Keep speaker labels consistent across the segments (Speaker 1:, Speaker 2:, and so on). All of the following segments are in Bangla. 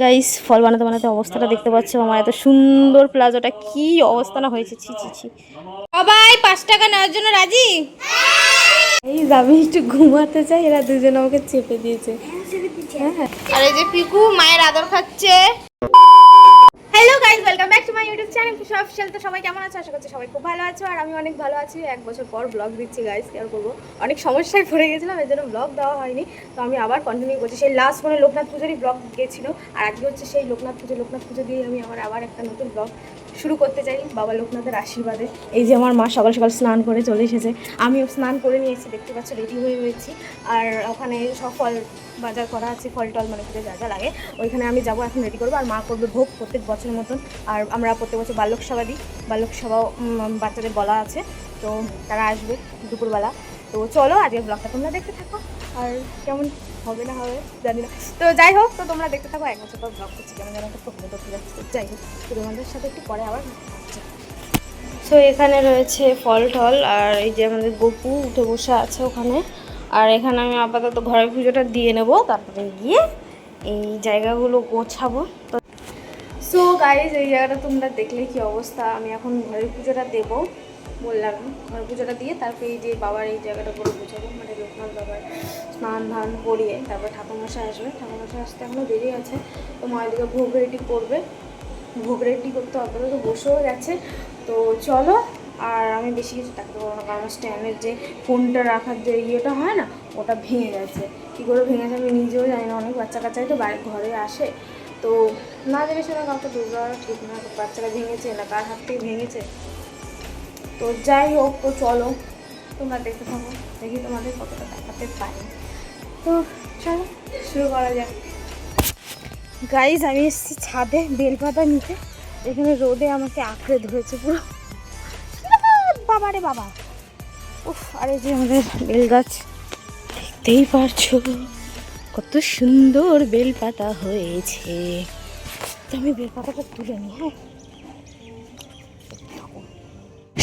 Speaker 1: গাইস ফল বানাতে বানাতে অবস্থাটা দেখতে পাচ্ছ, আমার এত সুন্দর প্লাজোটা কি অবস্থা না হয়েছে, ছি ছি ছি। সবাই 5 টাকা নেওয়ার জন্য রাজি? এই আমি একটু ঘুমাতে চাই, এরা দুজন আমাকে চেপে দিয়েছে। হ্যাঁ, আর এই যে পিকু মায়ের আদর খাচ্ছে। Hello guys, welcome back to my YouTube channel খুশি অফিশিয়াল। তো সবাই কেমন আছো? আশা করছি সবাই খুব ভালো আছো, আর আমি অনেক ভালো আছি। 1 বছর পর ব্লগ দিচ্ছি গাইস, কি আর করবো, অনেক সমস্যায় পড়ে গেছিলাম, এর জন্য ব্লগ দেওয়া হয়নি। তো আমি আবার কন্টিনিউ করছি, সেই লাস্ট মানে লোকনাথ পুজোরই ব্লগ গিয়েছিল, আর আজকে হচ্ছে সেই লোকনাথ পুজো দিয়ে আমি আবার একটা নতুন ব্লগ শুরু করতে চাই বাবা লোকনাথের আশীর্বাদে। এই যে আমার মা সকাল সকাল স্নান করে চলে এসেছে, আমিও স্নান করে নিয়েছি, দেখতে পাচ্ছ রেডি হয়ে রয়েছি। আর ওখানে সব ফল বাজার করা আছে, ফল টল মানে পুজো যা যা লাগে ওইখানে আমি যাবো, এখন রেডি করবো। আর মা করবে ভোগ প্রত্যেক বছরের মতন। আর আমরা প্রত্যেক বছর বাল্যক সেবা দিই, বাল্যক সেবাও বাচ্চাদের বলা আছে, তো তারা আসবে দুপুরবেলা। তো চলো আজকের ব্লগটা তোমরা দেখতে থাকো, আর কেমন হবে না হবে জানি না, তো যাই হোক, তো তোমরা দেখতে থাকো। 1 বছর পর ব্লগ করছি, কেমন যেন একটা প্রকৃত করতে যাচ্ছে, যাই হোক, তো তোমাদের সাথে একটু পরে আবার। সো এখানে রয়েছে ফল টল, আর এই যে আমাদের গপু উঠে বসে আছে ওখানে। আর এখানে আমি আপাতত ঘরের পুজোটা দিয়ে নেব, তারপরে গিয়ে এই জায়গাগুলো গোছাবো। তো সো গাইজ, এই জায়গাটা তোমরা দেখলে কি অবস্থা। আমি এখন ঘরের পুজোটা দেবো, বললাম ঘরের পুজোটা দিয়ে তারপরে এই যে বাবার এই জায়গাটা করে গোছাবো, মানে লোকনাথ বাবার স্নান ধান করিয়ে তারপরে ঠাকুরমশাই আসবে। ঠাকুরমশাই আসতে এখনও দেরি আছে, তো মা এদিকে ভোগ রেডি করবে, ভোগ রেডি করতে আপাতত বসেও গেছে। তো চলো, আর আমি বেশি কিছু থাকতে পারবো না, কারণ স্ট্যান্ডের যে ফোনটা রাখার যে ইয়েটা হয় না, ওটা ভেঙে গেছে। কী করে ভেঙেছে আমি নিজেও জানি না, অনেক বাচ্চা কাচ্চাই তো ঘরে আসে, তো না জেনে শোনা কাউকে দুর্গা ঠিক না, বাচ্চারা ভেঙেছে না কার হাত থেকে ভেঙেছে। তো যাই হোক, তো চলো তোমরা দেখতে থাকো, দেখি তোমাদের কতটা দেখাতে পারি। তো চলো শুরু করা যাক। গাইজ আমি এসেছি ছাদে বেলপাতা নিতে, এখানে রোদে আমাকে আঁকড়ে ধরেছে পুরো, বাবা রে বাবা, উফ। আর এই যে আমাদের বেল গাছ, দেখতেই পারছো কত সুন্দর বেলপাতা হয়েছে। তো আমি বেলপাতাটা তুলে নিই। হ্যাঁ,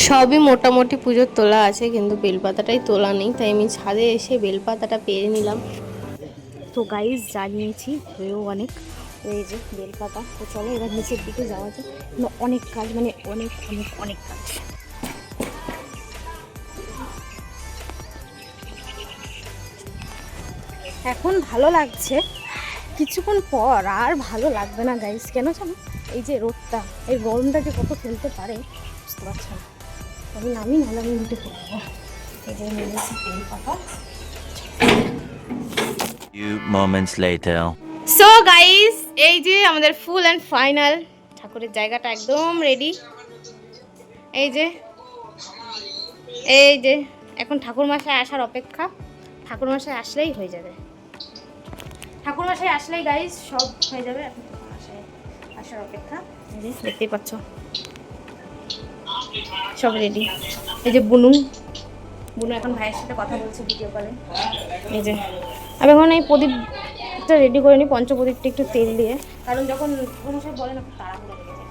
Speaker 1: সবই মোটামুটি পুজোর তোলা আছে, কিন্তু বেলপাতাটাই তোলা নেই, তাই আমি ছাদে এসে বেলপাতাটা পেরে নিলাম। তো গাইজ জানিয়েছি হয়েও অনেক, এই যে বেলপাতা। তো চলো এবার নিচের দিকে যাওয়া যায়, অনেক কাজ, মানে অনেক অনেক অনেক কাজ। এখন ভালো লাগছে, কিছুক্ষণ পর আর ভালো লাগবে না গাইজ। কেন জানো, এই যে রোদটা, এই গরমটা যে কত ফেলতে পারে বুঝতে পারছো না। আমি নামি নাহলে আমি উঠে পড়বো। এই যে নিয়েছি বেলপাতা।
Speaker 2: Few moments later.
Speaker 1: So guys, এই যে আমাদের ফুল অ্যান্ড ফাইনাল ঠাকুরের জায়গাটা একদম রেডি। এই যে এখন ঠাকুরমশাই আসার অপেক্ষা, ঠাকুরমশাই আসলেই হয়ে যাবে, ঠাকুরমশাই আসলেই গাইস সব হয়ে যাবে। এখন ঠাকুরমশাই আসার অপেক্ষা, এই যে দেখতেই পাচ্ছ সব রেডি। এই যে বুনু এখন ভাইয়ের সাথে কথা বলছে ভিডিও কলে। এই যে আমি এখন এই প্রদীপটা রেডি করে নিই, পঞ্চপ্রদীপটা একটু তেল দিয়ে, কারণ যখন ঠাকুরমশাই বলে না খুব তাড়াহুড়ো লেগে যায়,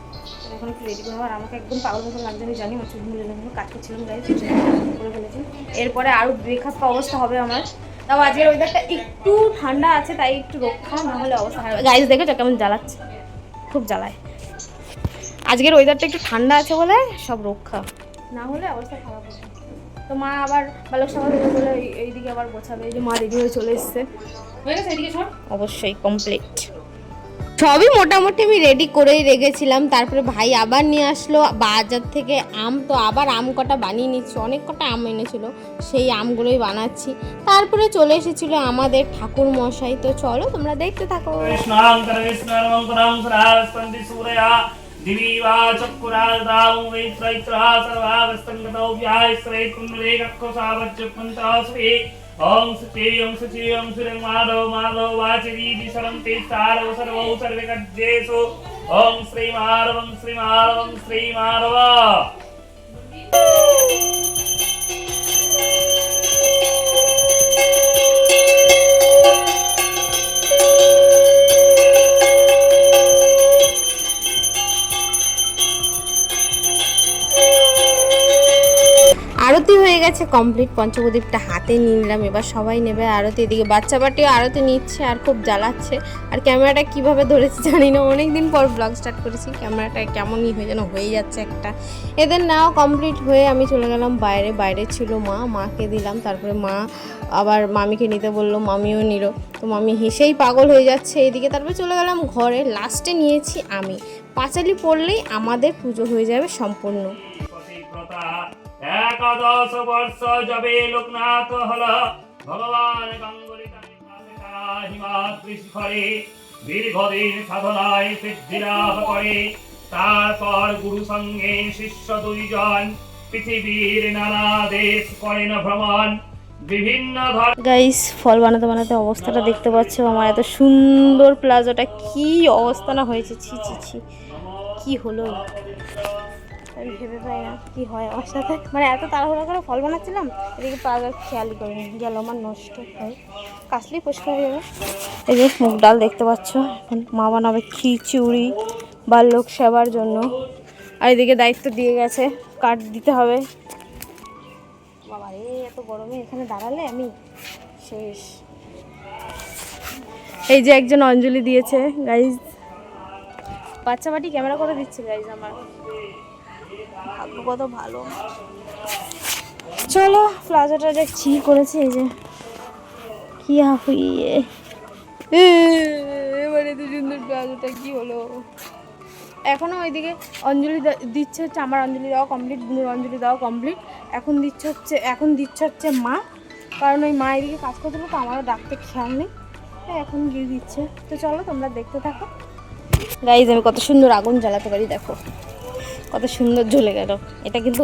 Speaker 1: এখন একটু রেডি করে। আর আমাকে একদম পাগল মতো লাগছে, আমি জানি আমার চুল মুলে কাজ করছিলাম গাইজ, করে ফেলেছি। এরপরে আরও বেখাপ্পা অবস্থা হবে আমার। তাও আজকের ওয়েদারটা একটু ঠান্ডা আছে, তাই একটু রক্ষা, না হলে অবস্থা খারাপ। গাইজ দেখেছো কেমন জ্বালাচ্ছে, খুব জ্বালায়। আজকের ওয়েদারটা একটু ঠান্ডা আছে বলে সব রক্ষা, না হলে অবস্থা খারাপ হবে। তো মা আবার বালক সভা থেকে বলে এইদিকে আবার গোছাবে। এই যে মা রেডি হয়ে চলে এসছে, হয়ে গেছে এদিকে সব অবশ্যই কমপ্লিট। সবই মোটামুটি আমি রেডি করেই রেখেছিলাম, তারপরে ভাই আবার নিয়ে আসলো বাজার থেকে আম, তো আবার আম কটা বানিয়ে নিচ্ছি, অনেক কটা আম এনেছিল, সেই আমগুলোই বানাচ্ছি। তারপরে চলে এসেছিল আমাদের ঠাকুর মশাই, তো চলো তোমরা দেখতে থাকো।
Speaker 3: ओम सुचे ओम सुरे माधव माधव वाचरी दिशरंते सारव सर्वौ सर्वे कज्जेसु ओम श्री माधव श्री माधव।
Speaker 1: আরতি হয়ে গেছে কমপ্লিট, পঞ্চপ্রদীপটা হাতে নিয়ে নিলাম, এবার সবাই নেবে আরতি। এদিকে বাচ্চা বাটিও আরতি নিচ্ছে আর খুব জ্বালাচ্ছে। আর ক্যামেরাটা কিভাবে ধরেছে জানি না, অনেক দিন পর ব্লগ স্টার্ট করেছি, ক্যামেরাটা কেমনই হয়ে যেন হয়ে যাচ্ছে একটা। এদের নেওয়া কমপ্লিট হয়ে আমি চলে গেলাম বাইরে। বাইরে ছিল মাকে দিলাম, তারপরে মা আবার মামিকে নিতে বললো, মামিও নিল। তো মামি হেসেই পাগল হয়ে যাচ্ছে এদিকে। তারপরে চলে গেলাম ঘরে, লাস্টে নিয়েছি আমি। পাঁচালি পড়লেই আমাদের পুজো হয়ে যাবে সম্পূর্ণ।
Speaker 3: একাদশ বর্ষ যাবে লোকনাথ হল ভগবান হিমাদ্রি শিখরে দীর্ঘদিন সাধনায় সিদ্ধি লাভ করে। তারপর গুরু সঙ্গে শিষ্য দুইজন পৃথিবীর নানা দেশ করেন ভ্রমণ। বিভিন্ন
Speaker 1: গাইস, ফল বানাতে বানাতে অবস্থাটা দেখতে পাচ্ছ আমার, এত সুন্দর প্লাজোটা কি অবস্থা না হয়েছে, ছি ছি ছি, কি হলো আমি ভেবে পাই না কি হয় আমার সাথে। মানে এত তাড়াহুড়া করে ফল বানাচ্ছিলাম, এদিকে প্লাজো খেয়ালই করিনি, গেল আমার নষ্ট হয়, কাশলেই পরিষ্কার হয়ে যাবে। এই যে মুগ ডাল দেখতে পাচ্ছ, এখন মা বানাবে খিচুড়ি বাল্যক সেবার জন্য। আর এদিকে দায়িত্ব দিয়ে গেছে, কাঠ দিতে হবে। বাবা রে, এত গরমে এখানে দাঁড়ালে আমি শেষ। এই যে একজন অঞ্জলি দিয়েছে গাইজ, বাচ্চা বাটি ক্যামেরা করে দিচ্ছে গাইজ, আমার ভাগ্য কত ভালো। চলো প্লাজোটা যে কি করেছে, এই যে কি হাফিয়ে এবারে তো সুন্দর প্লাজোটা কি হলো। এখনও ওইদিকে অঞ্জলি দিচ্ছে হচ্ছে, আমার অঞ্জলি দেওয়া কমপ্লিট, বুনুর অঞ্জলি দেওয়া কমপ্লিট। এখন দিচ্ছে হচ্ছে মা, কারণ ওই মা এদিকে কাজ করছিল তো আমারও ডাকতে খেয়াল নেই, এখন গিয়ে দিচ্ছে। তো চলো তোমরা দেখতে থাকো গাইজ, আমি কত সুন্দর আগুন জ্বালাতে পারি, দেখো কত সুন্দর জ্বলে গেল। এটা কিন্তু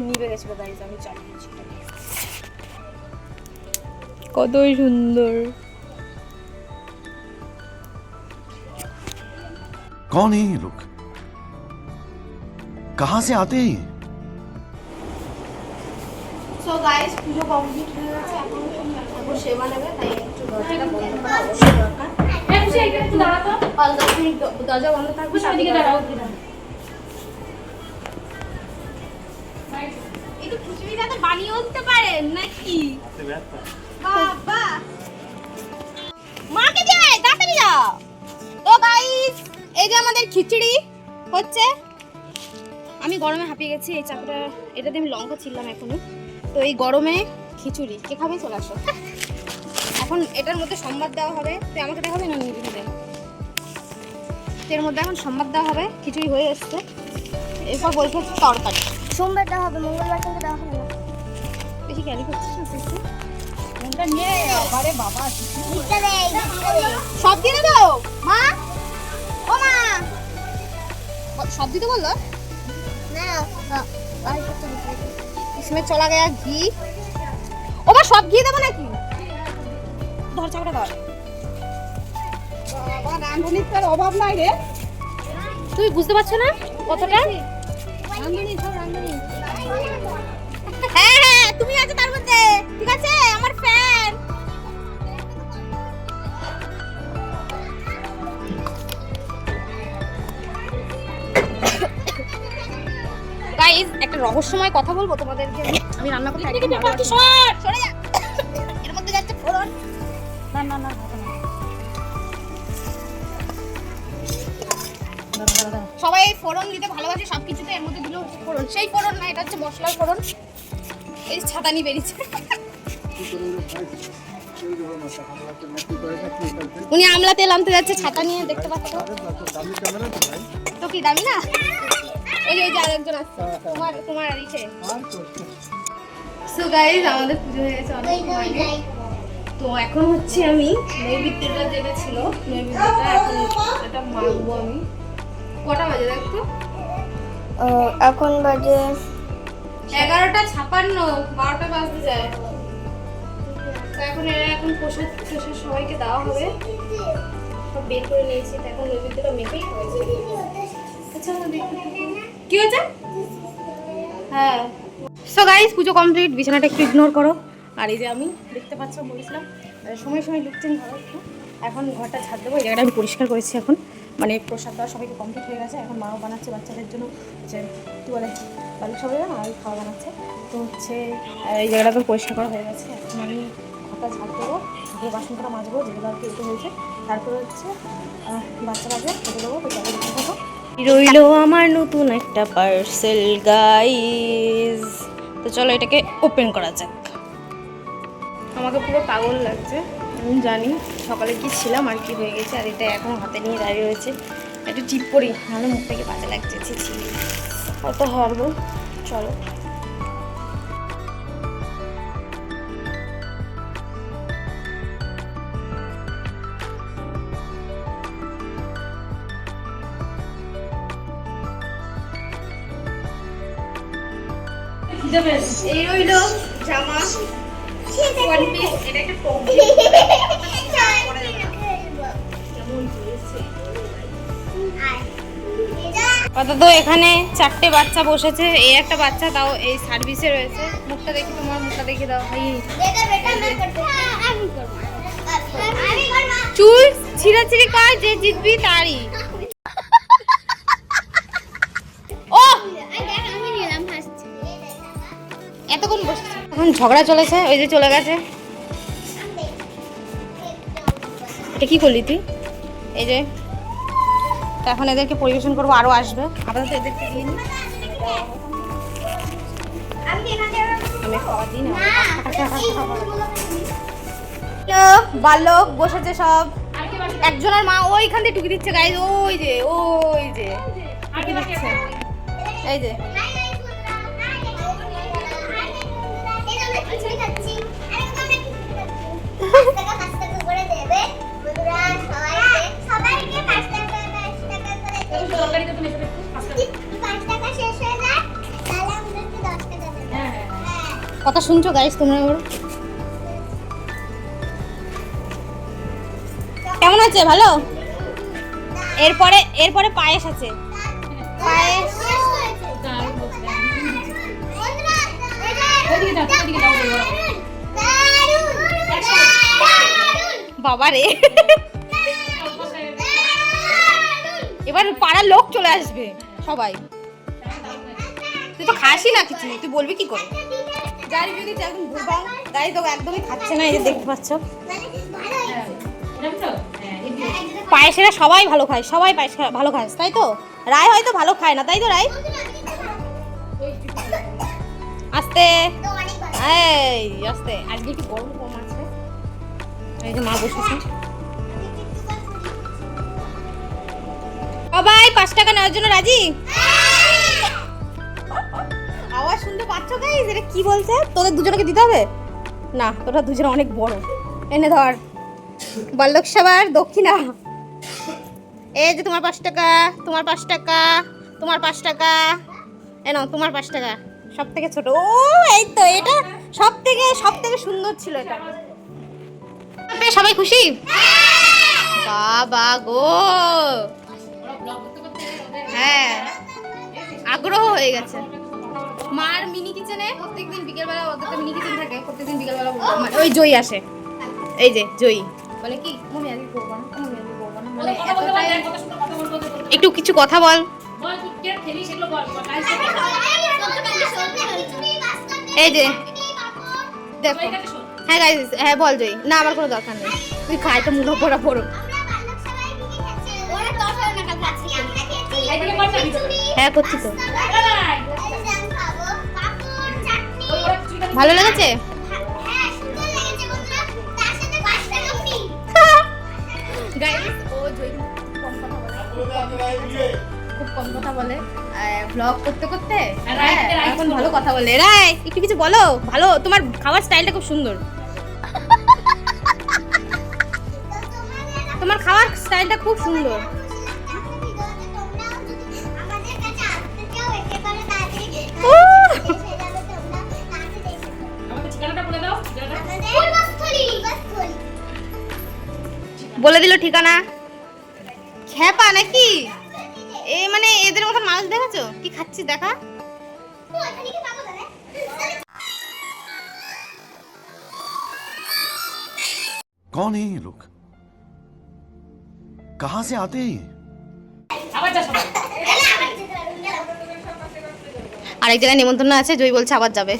Speaker 1: নিভে গেছিলো গাইজ, আমি চালিয়েছি, কত সুন্দর।
Speaker 4: कौन है ये लोग? कहां से आते हैं?
Speaker 1: সো গাইস, পুজো কমপ্লিট হয়ে গেছে, এখন সেবা নেবে, তাই একটু দরজাটা বন্ধ করা অবশ্যই দরকার। একটু দাঁড়াতো, 5-10 মিনিট দরজা বন্ধ থাকবে, সেদিকে দাঁড়াও। একটু খিচুড়ি দাদা বানিয়ে উঠতে পারেন নাকি? বাবা মাকে দিয়ে তাড়াতাড়ি যাও। তো গাইস, এই যে আমাদের খিচুড়ি হচ্ছে। আমি গরমে হাঁপিয়ে গেছি, এই চাকুটা এটাতে আমি লঙ্কা ছিললাম এখনই। তো এই গরমে খিচুড়ি কে খাবে, চলে আসো। এখন এটার মধ্যে সম্বাদ দেওয়া হবে, তুই আমাকে দেখাবে না নিজে দেখ। এর মধ্যে এখন সম্বাদ দেওয়া হবে, খিচুড়ি হয়ে এসছে। এরপর বলতে হচ্ছে তরকারি, সোমবার দেওয়া হবে, মঙ্গলবার কিন্তু দেওয়া হবে না। বেশি ক্যারি করছিস না তুই? সব দিয়ে দেবো মা, ও মা সব দিতে বললো না, इसमें चला गया घी। ও মা সব ঘি দেবো নাকি? ধর চাকরা ধর, বাবা রাঁধুনির তার অভাব নাই রে। তুই বুঝতে পারছো না কতটা রাঁধুনি, সব রাঁধুনি। হ্যাঁ হ্যাঁ, তুমি আছো তার মধ্যে, ঠিক আছে, আমার ফ্যান। গাইস, একটা রহস্যময় কথা বলবো তোমাদেরকে। আমি রান্না করতে একদম ভালো। সরে যা, এর মধ্যে যাচ্ছে ফোড়ন। না না না, সবাই ফোড়ন দিতে ভালোবাসে সবকিছুতে, এর মধ্যে দিল হচ্ছে ফোড়ন। সেই ফোড়ন না, এটা হচ্ছে মশলার ফোড়ন। এই ছাতানি বেরিয়েছে, উনি আমলা তেল আনতে যাচ্ছে ছাতা নিয়ে, দেখতে পাচ্ছ তো কি দামি না। ওই যে আরেকজন আসছে, তোমার আর ইসে। সো গাইস, আমাদের পুজো হয়ে গেছে অনেক আগে। তো এখন হচ্ছে আমি নৈবেদ্যটা যেটা ছিল, নৈবেদ্যটা এখন এটা মাখবো আমি। কটা বাজে দেখতো?
Speaker 5: এখন বাজে
Speaker 1: 11:56, 12টা বাজতে যায়। তো এখন প্রসাদ সবাইকে দেওয়া হবে, সব বের করে নিয়েছি। তো এখন নৈবেদ্যটা মেখেই হয়েছে। আচ্ছা কি হয়েছে? হ্যাঁ। সো গাইস, পুজো কমপ্লিট, বিছানাটা একটু ইগনোর করো। আর এই যে আমি দেখতে পাচ্ছ, বলেছিলাম সময় সময় লুক চেঞ্জ করো একটু। এখন ঘরটা ঝাড় দেবো, এই জায়গাটা আমি পরিষ্কার করেছি। এখন মানে প্রসাদ দেওয়া সবাইকে কমপ্লিট হয়ে গেছে। এখন মাও বানাচ্ছে বাচ্চাদের জন্য, যে কী বলে বালু সবাই আর খাওয়া বানাচ্ছে। তো হচ্ছে এই জায়গাটা তো পরিষ্কার করা হয়ে গেছে। এখন আমি ঘরটা ঝাড় দেবো, দিয়ে বাসন করা মাজবো, যেগুলো আর কি এগুলো হয়েছে। তারপরে হচ্ছে বাচ্চা বাজে খেতে দেবো, তো চলো দেখতে থাকো। রইলো আমার নতুন একটা পার্সেল গাইজ, তো চলো এটাকে ওপেন করা যাক। আমাকে পুরো পাগল লাগছে, আমি জানি সকালে কি ছিলাম আর কি হয়ে গেছে। আর এটা এখন হাতে নিয়ে দাঁড়িয়ে রয়েছে, একটু টিপ করি, নাহলে মুখ থেকে বাজে লাগছে। ছি অত হারবো। চলো এই রইলো জামা, ওয়ান পিস, এটা একটা টপ। তো এখানে 4টে বাচ্চা বসেছে, এই একটা বাচ্চা তাও এই সার্ভিসে রয়েছে। মুখটা দেখি, তোমার মুখটা দেখে দাও ভাই। চুল ছিঁড়াছিঁড়ি কর, যে জিতবি তারই। ও এতক্ষণ বসেছে, এখন ঝগড়া চলেছে, ওই যে চলে গেছে। এটা কি করলি তুই? এই যে তো এখন এদেরকে পরিবেশন করবো, আরো আসবে, আপাতত এদেরকে দিয়ে নিই। আমি খাওয়া দিই না। বালক বসেছে সব, একজনের মা ওইখান থেকে টুকি দিচ্ছে গাইজ, ওই যে টুকি দিচ্ছে, এই যে। কথা শুনছো গাইস তোমরা? কেমন আছে? ভালো। এরপরে পায়েস আছে, পায়েস। বাবা রে, এবার পাড়ার লোক চলে আসবে সবাই। তুই তো খাসই না কিছু, তুই বলবি কি করে? গাড়ি যদি একদম ভুলভাল, গাড়ি তো একদমই খাচ্ছে না, এই যে দেখতে পাচ্ছ। পায়েসেরা সবাই ভালো খায়, সবাই পায়েস ভালো খায়, তাই তো? রায় হয়তো ভালো খায় না, তাই তো রায়? আস্তে এই আস্তে, আজকে একটু গরম কম আছে। এই যে মা বসেছে, সবাই 5 টাকা নেওয়ার জন্য রাজি? আওয়াজ শুনতে পাচ্ছ গাইস? এটা কি বলছে? তোদের দুজনকে দিতে হবে না? তোরা দুজনে অনেক বড়। এনে ধর বাল্যক সবার দক্ষিণা। এই যে তোমার 5 টাকা, তোমার 5 টাকা, তোমার 5 টাকা, এনো তোমার 5 টাকা। সব থেকে ছোট, ও এই তো, এটা সব থেকে সুন্দর ছিল। এটা সবাই খুশি? বাবা গো, হ্যাঁ আগ্রহ হয়ে গেছে। মার মিনি কিচেনে প্রত্যেকদিন বিকেলবেলা, ওদের তো মিনি কিচেন থাকে, প্রত্যেকদিন বিকেলবেলা ওই জয়ী আসে। এই যে জয়ী বলে কি, মমি আজকে করবো না, মমি আজকে করবো না, মানে এতটাই। একটু কিছু কথা বল। এই যে দেখো, হ্যাঁ গাইস, হ্যাঁ বল জয়ী। না আমার কোনো দরকার নেই, তুই খাই তো মুখে পড়া পড়ো। হ্যাঁ করছি তো। ভালো লেগেছে? খুব কম কথা বলে, ব্লগ করতে করতে এখন ভালো কথা বলে। রাই একটু কিছু বলো। ভালো, তোমার খাওয়ার স্টাইলটা খুব সুন্দর, তোমার খাওয়ার স্টাইলটা খুব সুন্দর। বলে দিল ঠিকানা। খেপা নাকি? এই মানে এদের মতন মানুষ দেখাচ্ছো? কি খাচ্ছি দেখা।
Speaker 4: कौन है ये लोग? कहां से आते हैं?
Speaker 1: আরেক জায়গায় নিমন্ত্রণ আছে, জয় বলছে আবার যাবে।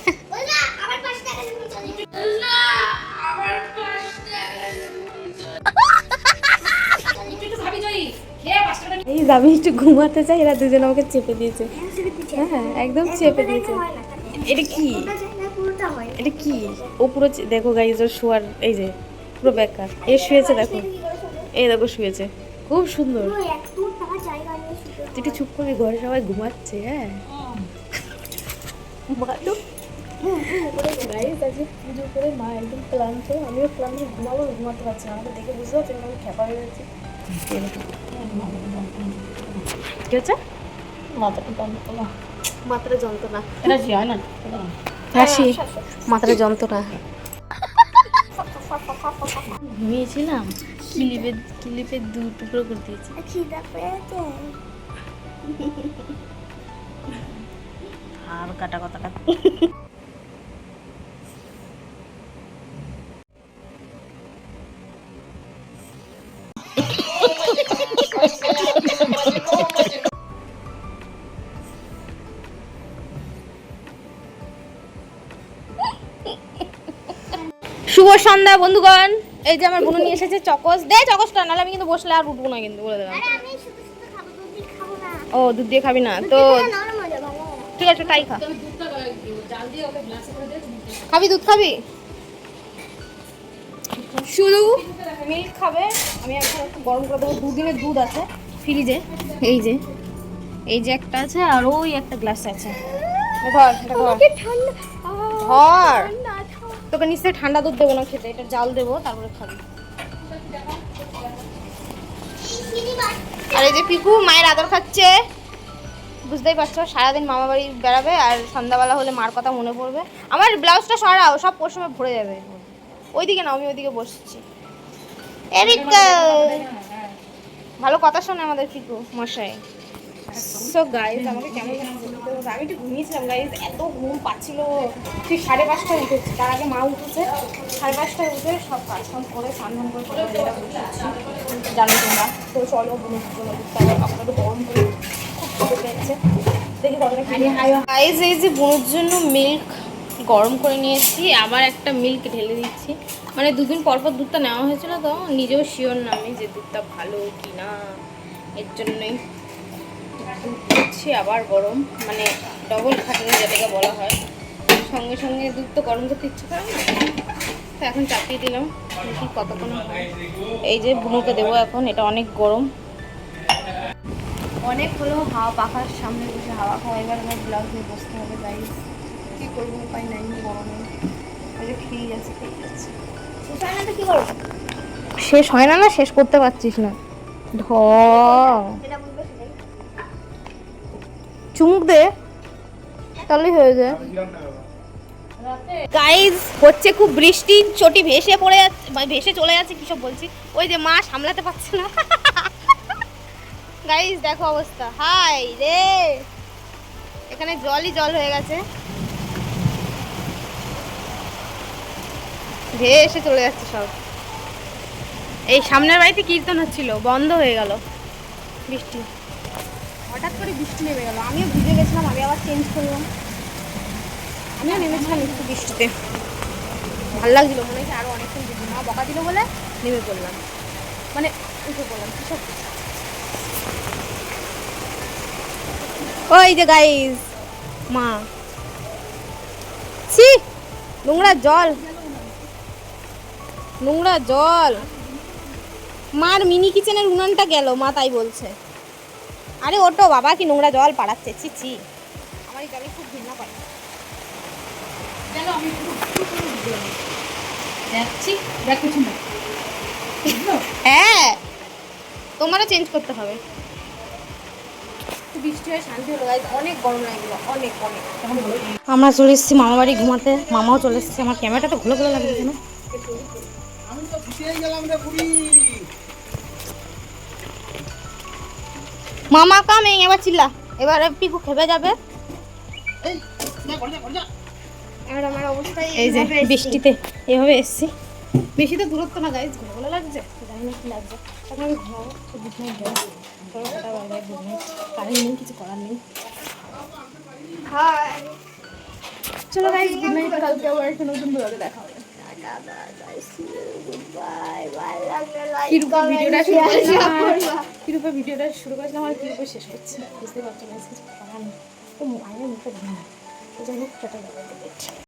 Speaker 1: আমি একটু ঘুমাতে চাই, এরা দুজন আমাকে চেপে দিয়েছে। হ্যাঁ একদম চেপে দিয়েছে। এটা কি, এটা কি? ও পুরো দেখো গাইজ, ওর শোয়ার এই যে পুরো বেকার। এ শুয়েছে দেখো, এই দেখো শুয়েছে, খুব সুন্দর। তুই একটু চুপ করে, ঘরে সবাই ঘুমাচ্ছে। হ্যাঁ ভালো গাইজ, আজকে পুজো করে মা একদম ক্লান্ত, আমিও ক্লান্ত, ঘুমাবো, ঘুমাতে পারছি না। আমাকে দেখে বুঝতে পারছি আমি খেপা হয়ে গেছি। কি হচ্ছে? মাথাটা যন্ত্রণা, হাসি, মাথাটা যন্ত্রণা। ঘুমিয়েছিলাম, ক্লিপে দু টুকরো করে দিয়েছি। আর কাটা কথাটা শুভ সন্ধ্যা বন্ধুগণ। এই যে আমার বোন নিয়ে এসেছে চকস। দে চকসটা, নাহলে আমি কিন্তু বসলে আর উঠবো না কিন্তু, বলে দিলাম। ও দুধ দিয়ে খাবি না তো ঠিক আছে, তাই খা। খাবি দুধ, খাবি শুধু মিল্ক খাবে? আমি এখন একটু গরম করে দেবো। দুদিনের দুধ আছে ফ্রিজে, এই যে একটা আছে, আর ওই একটা গ্লাস আছে। ধর ধর, তোকে নিশ্চয়ই ঠান্ডা দুধ দেবো না খেতে, এটা জাল দেবো, তারপরে খাবি। আর এই যে পিকু মায়ের আদর খাচ্ছে, বুঝতেই পারছো, সারাদিন মামা বাড়ি বেড়াবে, আর সন্ধ্যাবেলা হলে মার কথা মনে পড়বে। আমার ব্লাউজটা সরাও, সব পশমে ভরে যাবে। ওইদিকে না, আমি ওইদিকে বসছি। এরিকা ভালো কথা শোনে আমাদের পিকু মশাই। সো গাইজ, আমাকে কেমন লাগছে? আমি একটু ঘুমিয়েছিলাম গাইজ, এত ঘুম পাচ্ছিল। ঠিক 5:30টায় উঠেছি, তার আগে মা উঠেছে। 5:30টায় উঠে সব কাজকাম করে স্নান করে এটা বসেছি, জানো তোমরা তো। চলো বলে আপনাদের গরম করে খুব পেয়েছে, দেখি কতটা খাই। গাইজ এই যে বোনের জন্য মিল্ক গরম করে নিয়েছি, আবার একটা মিল্ক ঢেলে দিচ্ছি। মানে দুদিন পর পর দুধটা নেওয়া হয়েছিল, তো নিজেও শিওর না আমি যে দুধটা ভালো কি না, এর জন্যই দুধ দিচ্ছি আবার গরম, মানে ডবল খাটনি যেটাকে বলা হয়। সঙ্গে সঙ্গে দুধ তো গরম করতে ইচ্ছে করে না, তো এখন চাপিয়ে দিলাম, দেখি কতক্ষণ হয়। এই যে বুনুকে দেবো এখন, এটা অনেক গরম। অনেক হলো হাওয়া, পাখার সামনে বসে হাওয়া খাওয়া। এবার আমার ব্লাউজ নিয়ে বসতে হবে গাইজ, কী করবো, উপায় নাই, গরমে। ওই যে খেয়ে যাচ্ছে, কী করবো? শেষ হয় না, না শেষ করতে পারছিস না। চুমুক দে, তাহলেই হয়ে যায়। গাইজ হচ্ছে খুব বৃষ্টি, চটি ভেসে পড়ে যাচ্ছে, ভেসে চলে যাচ্ছে, কি সব বলছি। ওই যে মা সামলাতে পারছে না। গাইজ দেখো অবস্থা, হাই রে, এখানে জলই জল হয়ে গেছে, ভেসে চলে যাচ্ছে সব। এই সামনের বাড়িতে কীর্তন হচ্ছিল, বন্ধ হয়ে গেল বৃষ্টি, হঠাৎ করে বৃষ্টি নেমে গেল। আমিও ভিজে গেছিলাম, আমি আবার চেঞ্জ করলাম। আমিও নেমেছিলাম একটু বৃষ্টিতে, ভালো লাগছিল, মনে হচ্ছে আরও অনেকক্ষণ ভিজে। মা বকা দিল বলে নেমে পড়লাম, মানে উঠে পড়লাম। কী সব ওই যে গাইজ মা, ছি নোংরা জল, নোংরা জল। মার মিনি কিচেনের উনানটা গেল, মা তাই বলছে। আরে ওটো বাবা, কি নোংরা জল পাড়াচ্ছে, ছি ছি, আমার এই জলে খুব ঘৃণা পায়। হ্যাঁ তোমারও চেঞ্জ করতে হবে। বৃষ্টি হয়ে শান্তি হলো গাইজ, অনেক গরম লাগলো, অনেক অনেক। আমরা চলে এসেছি মামা বাড়ি ঘুমাতে, মামাও চলে এসেছে। আমার ক্যামেরাটা তো ঘুলো ঘুলো লাগছে কেন? মামা কামিং, এবার চিল্লা, এবার পিকু খেপে যাবে। আর আমার অবস্থা এই যে বৃষ্টিতে এভাবে এসেছি। বেশি তো দূরত্ব না গাইজ, ঘুলো ঘুলো লাগছে, জানি না কি লাগছে। তখন আমি ঘুমাবো, তো বিছানায় ঘুমাবো, কারেন্ট নেই, কিছু করার নেই। চলো গাইজ, গুড নাইট, কালকে আবার একটা নতুন ব্লগে দেখা হবে। ভিডিওটা কীরূপে ভিডিওটা শুরু করেছিলাম আর কীরূপে শেষ করছি বুঝতে পারছো না। তো মায়ের মুখটা ভালো না, যাই হোক টাটা।